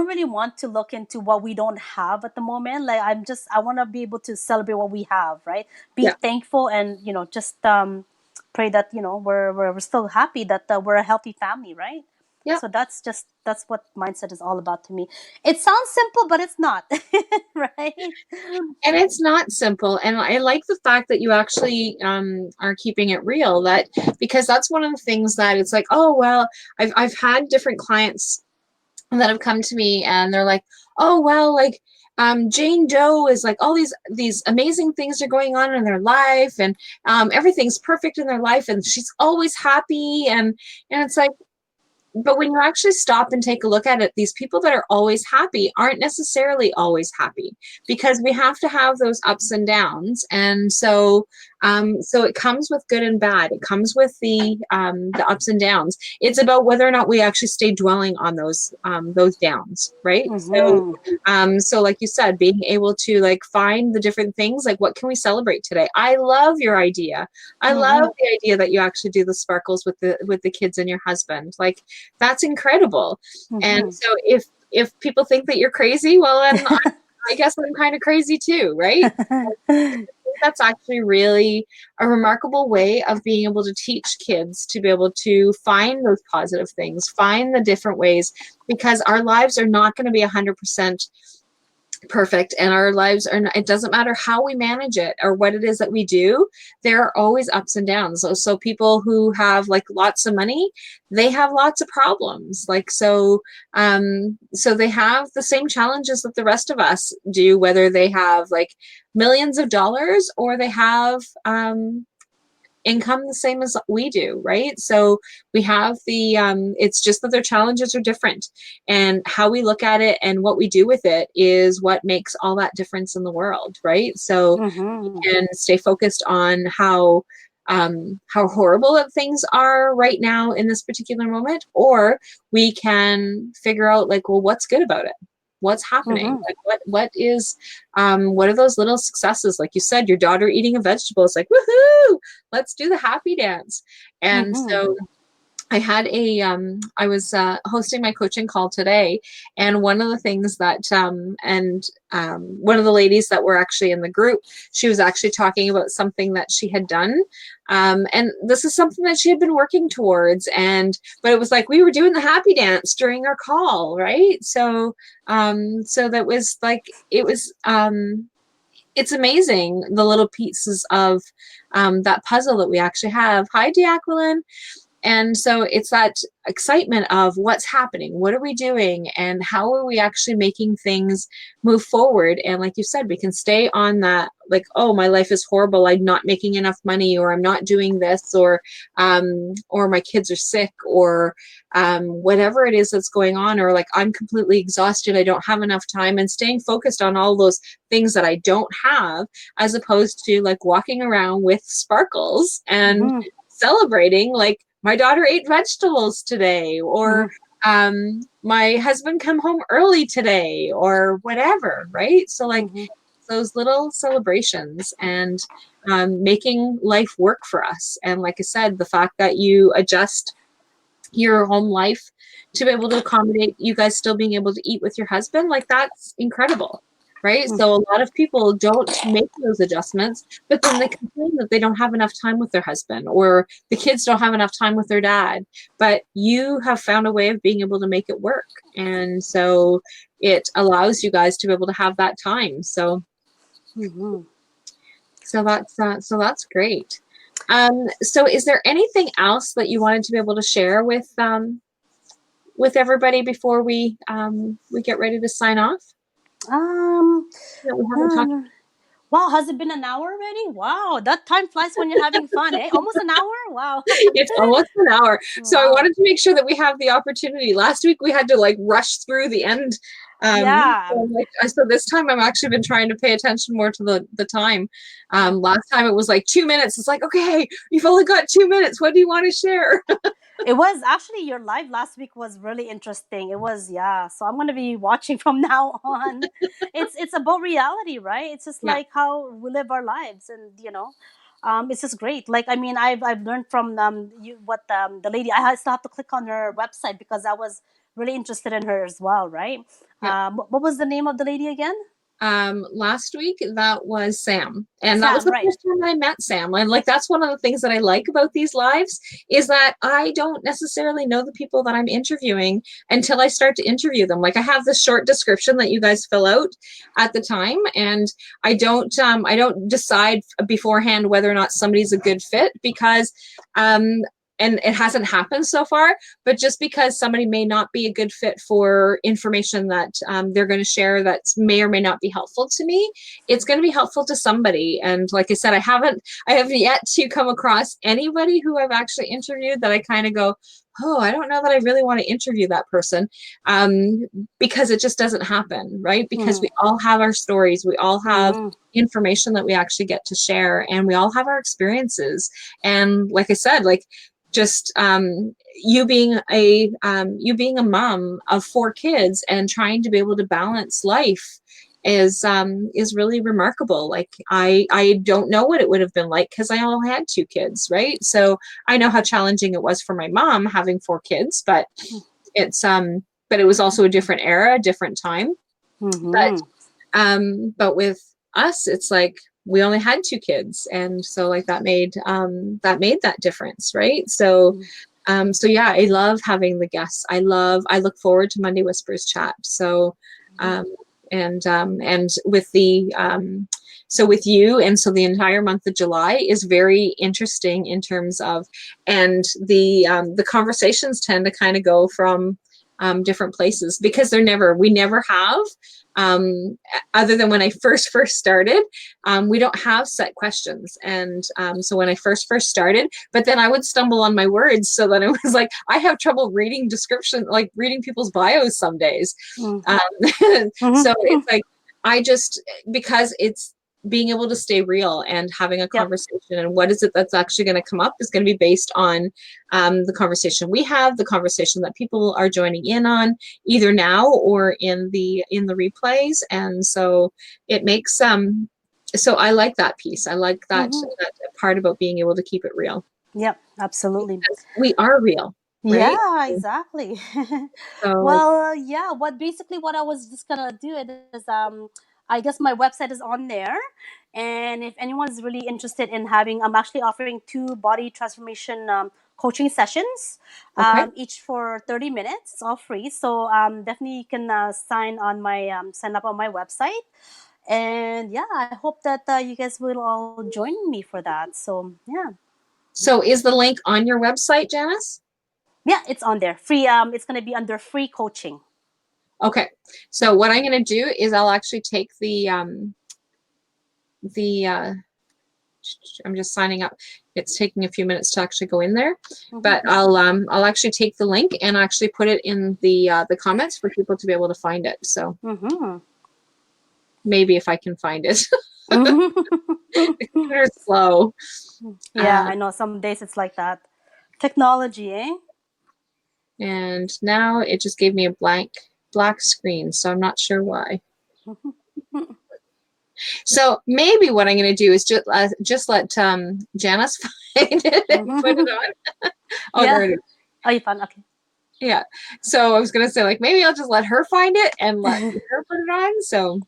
really want to look into what we don't have at the moment. Like, I want to be able to celebrate what we have, right? Be Yep. thankful, and just pray that we're still happy that we're a healthy family, right? Yep. So that's what mindset is all about to me. It sounds simple, but it's not. Right? And it's not simple. And I like the fact that you actually are keeping it real. That because that's one of the things that it's like, oh well, I've had different clients that have come to me and they're like, oh well, like Jane Doe is like all these amazing things are going on in their life, and everything's perfect in their life, and she's always happy, and it's like, but when you actually stop and take a look at it, these people that are always happy aren't necessarily always happy, because we have to have those ups and downs. And so, so it comes with good and bad. It comes with the ups and downs. It's about whether or not we actually stay dwelling on those downs, right? So, Mm-hmm. so like you said, being able to like find the different things, like what can we celebrate today? I love your idea. I love Mm-hmm. the idea that you actually do the sparkles with the kids and your husband. Like, that's incredible. And Mm-hmm. so if people think that you're crazy, well then I guess I'm kind of crazy too, right? I think that's actually really a remarkable way of being able to teach kids to be able to find those positive things, find the different ways, because our lives are not going to be 100% perfect, and our lives are not, it doesn't matter how we manage it or what it is that we do, there are always ups and downs. So people who have like lots of money, they have lots of problems, like, so so they have the same challenges that the rest of us do, whether they have like millions of dollars or they have income the same as we do, right? So we have it's just that their challenges are different, and how we look at it and what we do with it is what makes all that difference in the world, right? So Mm-hmm. we can stay focused on how how horrible that things are right now in this particular moment, or we can figure out like, well, what's good about it? What's happening? Mm-hmm. Like what are those little successes? Like you said, your daughter eating a vegetable. It's like, woohoo, let's do the happy dance. And Mm-hmm. so I had I was hosting my coaching call today, and one of the things that, one of the ladies that were actually in the group, she was actually talking about something that she had done. And this is something that she had been working towards, but it was like, we were doing the happy dance during our call, right? So that was like, it's amazing, the little pieces of, that puzzle that we actually have. Hi, Jacqueline. And so it's that excitement of what's happening, what are we doing, and how are we actually making things move forward. And like you said, we can stay on that, like, oh, my life is horrible, I'm not making enough money, or I'm not doing this, or my kids are sick, or whatever it is that's going on, or like, I'm completely exhausted, I don't have enough time, and staying focused on all those things that I don't have, as opposed to like walking around with sparkles and Mm-hmm. celebrating, like, my daughter ate vegetables today, or my husband come home early today, or whatever, right? So like, Mm-hmm. those little celebrations, and making life work for us. And like I said, the fact that you adjust your home life to be able to accommodate you guys still being able to eat with your husband, like, that's incredible, right? So a lot of people don't make those adjustments, but then they complain that they don't have enough time with their husband, or the kids don't have enough time with their dad. But you have found a way of being able to make it work, and so it allows you guys to be able to have that time. So Mm-hmm. so that's great. So is there anything else that you wanted to be able to share with everybody before we get ready to sign off, Um, that we haven't talked? um, wow, has it been an hour already? Wow, that time flies when you're having fun, eh? Almost an hour? Wow. It's almost an hour. So I Wow. wanted to make sure that we have the opportunity. Last week we had to like rush through the end. Yeah. So this time I've actually been trying to pay attention more to the time. Last time it was like 2 minutes. It's like, okay, you've only got 2 minutes. What do you want to share? It was actually your live last week was really interesting. It was, yeah. So I'm gonna be watching from now on. It's about reality, right? It's just Yeah, like how we live our lives, and it's just great. Like, I mean, I've learned from the lady. I still have to click on her website because I was really interested in her as well, right? yeah. What was the name of the lady again? Last week that was Sam, and that was Sam, the right? first time I met Sam. And like, that's one of the things that I like about these lives, is that I don't necessarily know the people that I'm interviewing until I start to interview them. Like, I have this short description that you guys fill out at the time, and I don't decide beforehand whether or not somebody's a good fit, because and it hasn't happened so far, but just because somebody may not be a good fit for information that they're going to share that may or may not be helpful to me, it's going to be helpful to somebody. And like I said, I have yet to come across anybody who I've actually interviewed that I kind of go, oh, I don't know that I really want to interview that person, because it just doesn't happen, right? Because we all have our stories, we all have Mm-hmm. information that we actually get to share, and we all have our experiences. And like I said, like, just you being a mom of 4 kids and trying to be able to balance life is really remarkable. Like, I don't know what it would have been like, because I only had 2 kids, right? So I know how challenging it was for my mom having 4 kids, but it was also a different era, a different time. Mm-hmm. But with us, it's like, we only had 2 kids, and so like that made that difference, right? So yeah, I love having the guests. I look forward to Monday Whispers chat. So and with the so with you, and so the entire month of July is very interesting in terms of, and the conversations tend to kind of go from different places, because we never have, other than when I first started, we don't have set questions. And so when I first started, but then I would stumble on my words, so that it was like, I have trouble reading description, like reading people's bios some days. Mm-hmm. So it's like, I just, because being able to stay real and having a Yep. conversation, and what is it that's actually going to come up is going to be based on the conversation we have, the conversation that people are joining in on, either now or in the replays. And so it makes so I like that piece. I like that that part about being able to keep it real. Yep, absolutely. Because we are real, right? Yeah, exactly. So Well, yeah, what I was just gonna do is I guess my website is on there, and if anyone is really interested in having, I'm actually offering 2 body transformation coaching sessions, okay. each for 30 minutes. It's all free, so definitely you can sign up on my website, and yeah, I hope that you guys will all join me for that. So yeah. So is the link on your website, Janice? Yeah, it's on there. Free. It's gonna be under free coaching. Okay. So what I'm going to do is I'll actually take the I'm just signing up. It's taking a few minutes to actually go in there, but I'll actually take the link and actually put it in the comments for people to be able to find it. So maybe if I can find it. The computer's slow. Yeah, I know. Some days it's like that. Technology, eh? And now it just gave me a black screen, so I'm not sure why. So maybe what I'm going to do is just let Janice find it and put it on. Oh, Yeah. there it is. Oh, you found, okay. Yeah. So I was going to say, like, maybe I'll just let her find it and let her put it on. So,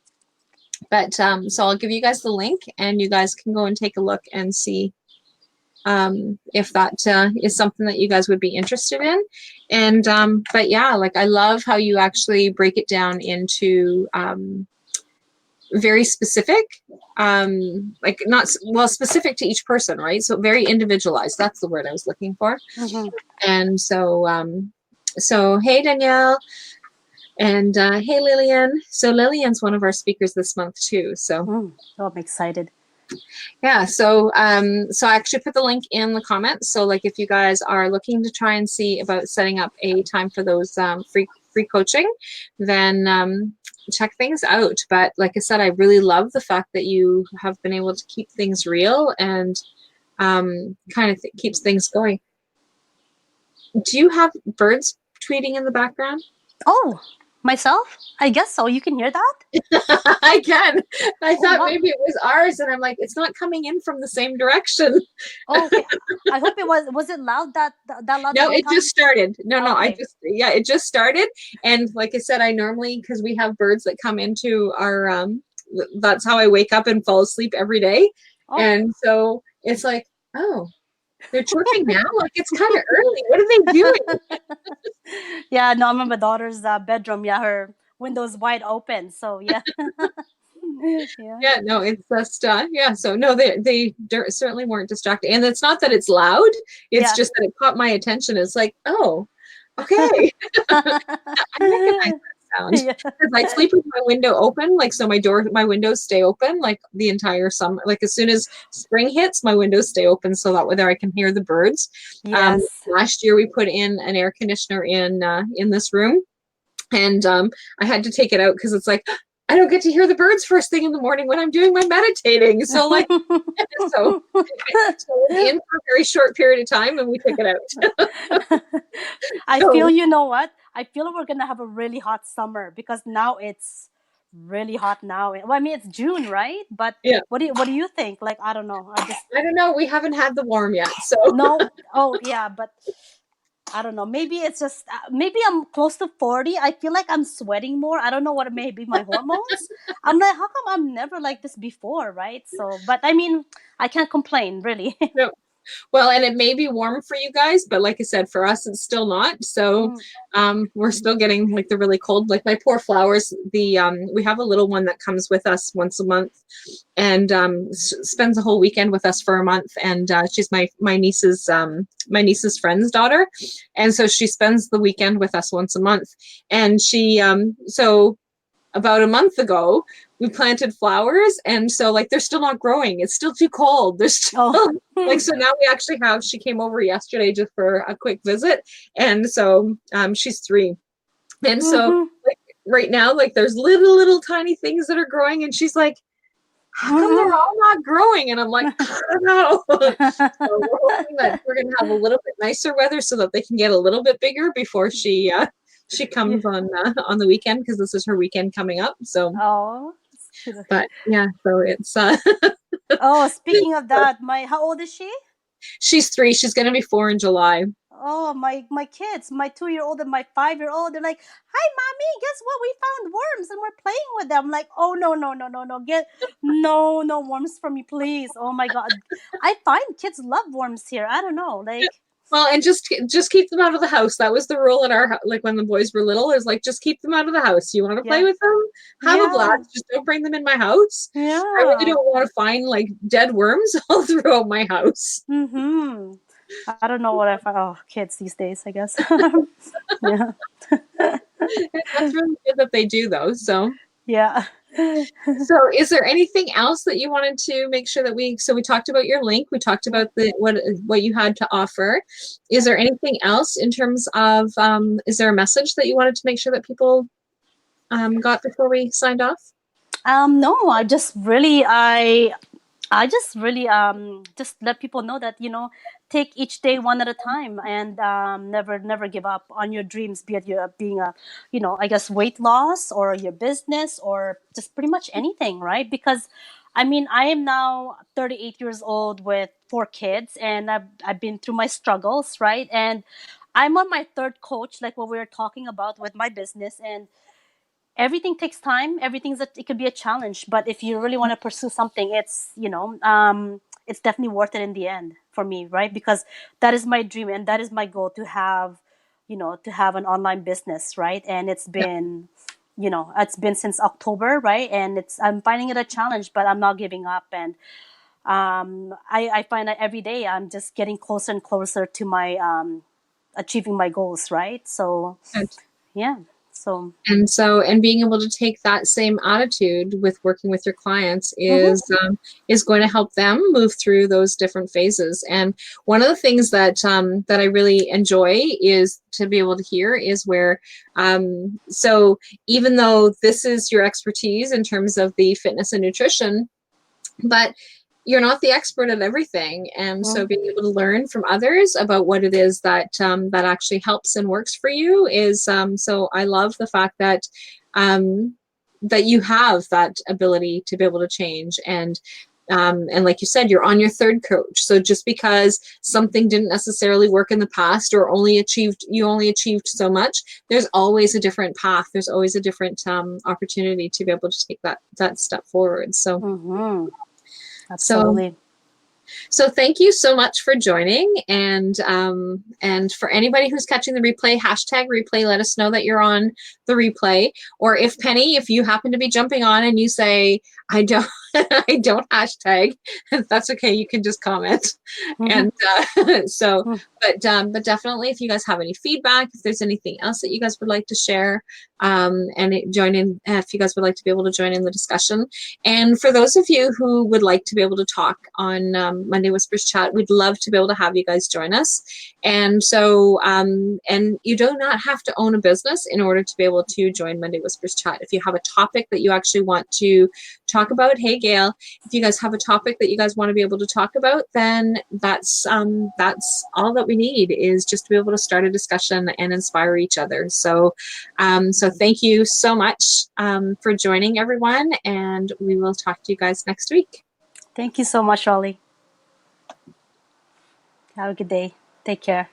but so I'll give you guys the link, and you guys can go and take a look and see if that is something that you guys would be interested in. And but yeah, like, I love how you actually break it down into very specific, like, not well, specific to each person, right? So very individualized. That's the word I was looking for. And so so hey Danielle, and hey Lillian. So Lillian's one of our speakers this month too. So oh, I'm excited. yeah, so so I actually put the link in the comments. So like, if you guys are looking to try and see about setting up a time for those free coaching, then check things out. But like I said, I really love the fact that you have been able to keep things real and kind of keeps things going. Do you have birds tweeting in the background? Oh, myself? I guess so. You can hear that? I can. I thought wow. maybe it was ours, and I'm like, it's not coming in from the same direction. Oh, okay. I hope it was it loud that loud? No, it just started. No, okay. It just started. And like I said, I normally, because we have birds that come into our, that's how I wake up and fall asleep every day. Oh. And so it's like, oh, they're chirping now? Like, it's kind of early. What are they doing? Yeah, no, I'm in my daughter's bedroom. Yeah, her window's wide open. So yeah. Yeah, no, it's just yeah. So no, they certainly weren't distracted, and it's not that it's loud. It's just that it caught my attention. It's like, oh, okay, I recognize that sound because I sleep with my window open, like, so my windows stay open like the entire summer. Like, as soon as spring hits, my windows stay open so that whether I can hear the birds. Yes. Last year we put in an air conditioner in this room, and I had to take it out because it's like, I don't get to hear the birds first thing in the morning when I'm doing my meditating. So like, so in for a very short period of time, and we took it out. I feel, you know what? I feel we're gonna have a really hot summer because now it's really hot now. Well, I mean, it's June, right? But yeah. What do you think? Like, I don't know. I don't know. We haven't had the warm yet, so no. Oh yeah, but I don't know. Maybe it's just maybe I'm close to 40. I feel like I'm sweating more. I don't know what it may be, my hormones. I'm like, how come I'm never like this before, right? So, but I mean, I can't complain, really. No. Well, and it may be warm for you guys, but like I said, for us, it's still not. So we're still getting like the really cold. Like, my poor flowers, we have a little one that comes with us once a month, and spends a whole weekend with us for a month. And she's my niece's friend's daughter, and so she spends the weekend with us once a month. And she so about a month ago, we planted flowers, and so like, they're still not growing. It's still too cold. There's still like, so now we actually have, she came over yesterday just for a quick visit, and so she's 3, and so like, right now, like, there's little tiny things that are growing, and she's like, how come they're all not growing? And I'm like, I don't know. So we're hoping that we're going to have a little bit nicer weather so that they can get a little bit bigger before she Yeah. comes on the weekend, because this is her weekend coming up. So, Oh. but yeah, so it's Oh, speaking of that, how old is she? she's 3. She's going to be 4 in July. Oh, my kids, my 2-year-old and my 5-year-old, they're like, "Hi, mommy, guess what? We found worms and we're playing with them." I'm like, "Oh no, no, no, no, no, no worms from me, please." Oh my God, I find kids love worms here. I don't know, like, Well, and just keep them out of the house. That was the rule at our like when the boys were little. Is like, just keep them out of the house. You want to play yeah, with them? Have a yeah, blast. Just don't bring them in my house. I really yeah. don't want to find like dead worms all throughout my house. Mm-hmm. I don't know what I find. Oh, kids these days, I guess. Yeah, That's really good that they do, though. yeah. So is there anything else that you wanted to make sure that we talked about your link, we talked about the what you had to offer. Is there anything else in terms of is there a message that you wanted to make sure that people got before we signed off? No, I just really just let people know that, take each day one at a time, and never give up on your dreams, be it your being a, I guess, weight loss, or your business, or just pretty much anything, right? Because I mean, I am now 38 years old with 4 kids, and I've been through my struggles, right? And I'm on my third coach, like what we were talking about with my business, and everything takes time. It could be a challenge, but if you really want to pursue something, it's definitely worth it in the end for me, right? Because that is my dream, and that is my goal, to have, to have an online business, right? And it's been since October, right? And I'm finding it a challenge, but I'm not giving up. And I find that every day I'm just getting closer and closer to my achieving my goals, right? So Yeah. yeah. So And being able to take that same attitude with working with your clients mhm, is going to help them move through those different phases. And one of the things that I really enjoy is to be able to hear is where so even though this is your expertise in terms of the fitness and nutrition, but you're not the expert at everything, and so mhm. being able to learn from others about what it is that actually helps and works for you is so I love the fact um, that you have that ability to be able to change. And like you said, you're on your third coach. So just because something didn't necessarily work in the past, or you only achieved so much, there's always a different path. There's always a different opportunity to be able to take that step forward. Mm-hmm. So Absolutely. so thank you so much for joining, and for anybody who's catching the replay, hashtag replay. Let us know that you're on the replay. Or if Penny, if you happen to be jumping on and you say I don't, I don't hashtag, that's okay. You can just comment. Mm-hmm. And but definitely, if you guys have any feedback, if there's anything else that you guys would like to share, join in. If you guys would like to be able to join in the discussion. And for those of you who would like to be able to talk on Monday Whispers Chat, we'd love to be able to have you guys join us. And so, and you do not have to own a business in order to be able to join Monday Whispers Chat. If you have a topic that you actually want to talk about, hey Gail, if you guys have a topic that you guys want to be able to talk about, then that's all that we need, is just to be able to start a discussion and inspire each other. So, so thank you so much for joining, everyone, and we will talk to you guys next week. Thank you so much, Rollie. Have a good day. Take care.